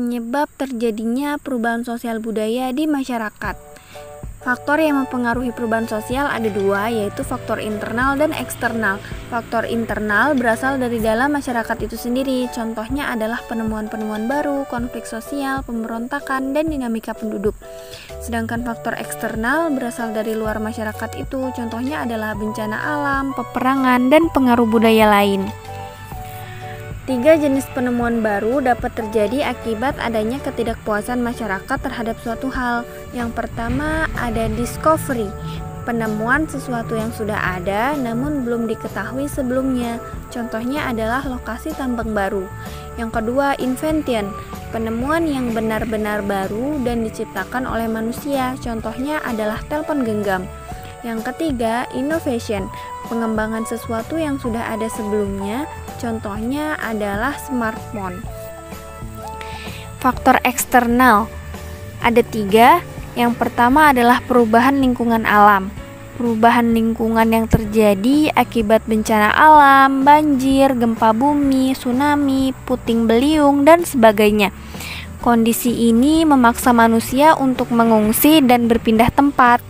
penyebab terjadinya perubahan sosial budaya di masyarakat. Faktor yang mempengaruhi perubahan sosial ada dua, yaitu faktor internal dan eksternal. Faktor internal berasal dari dalam masyarakat itu sendiri. Contohnya adalah penemuan-penemuan baru, konflik sosial, pemberontakan, dan dinamika penduduk. Sedangkan faktor eksternal berasal dari luar masyarakat itu. Contohnya adalah bencana alam, peperangan, dan pengaruh budaya lain. 3 jenis penemuan baru dapat terjadi akibat adanya ketidakpuasan masyarakat terhadap suatu hal. Yang pertama ada discovery, penemuan sesuatu yang sudah ada namun belum diketahui sebelumnya. Contohnya adalah lokasi tambang baru. Yang kedua invention, penemuan yang benar-benar baru dan diciptakan oleh manusia. Contohnya adalah telepon genggam. Yang ketiga innovation, pengembangan sesuatu yang sudah ada sebelumnya. Contohnya adalah smartphone. Faktor eksternal ada 3. Yang pertama adalah perubahan lingkungan alam. Perubahan lingkungan yang terjadi akibat bencana alam, banjir, gempa bumi, tsunami, puting beliung, dan sebagainya. Kondisi ini memaksa manusia untuk mengungsi dan berpindah tempat.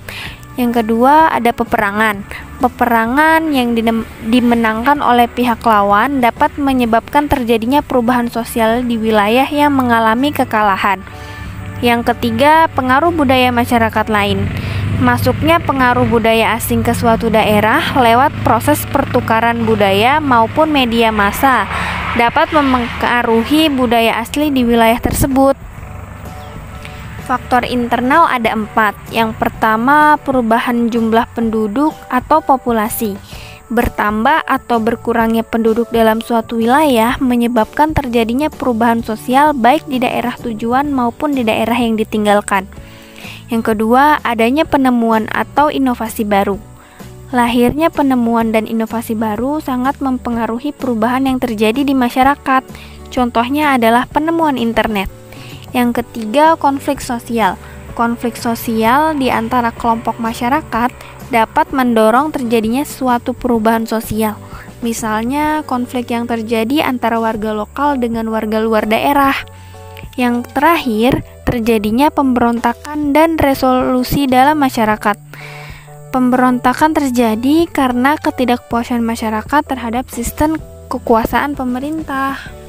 Yang kedua ada peperangan. Peperangan yang dimenangkan oleh pihak lawan dapat menyebabkan terjadinya perubahan sosial di wilayah yang mengalami kekalahan. Yang ketiga, pengaruh budaya masyarakat lain. Masuknya pengaruh budaya asing ke suatu daerah lewat proses pertukaran budaya maupun media massa dapat mempengaruhi budaya asli di wilayah tersebut. Faktor internal ada 4. Yang pertama, perubahan jumlah penduduk atau populasi. Bertambah atau berkurangnya penduduk dalam suatu wilayah menyebabkan terjadinya perubahan sosial baik di daerah tujuan maupun di daerah yang ditinggalkan. Yang kedua, adanya penemuan atau inovasi baru. Lahirnya penemuan dan inovasi baru sangat mempengaruhi perubahan yang terjadi di masyarakat. Contohnya adalah penemuan internet. Yang ketiga, konflik sosial. Konflik sosial di antara kelompok masyarakat dapat mendorong terjadinya suatu perubahan sosial. Misalnya, konflik yang terjadi antara warga lokal dengan warga luar daerah. Yang terakhir, terjadinya pemberontakan dan resolusi dalam masyarakat. Pemberontakan terjadi karena ketidakpuasan masyarakat terhadap sistem kekuasaan pemerintah.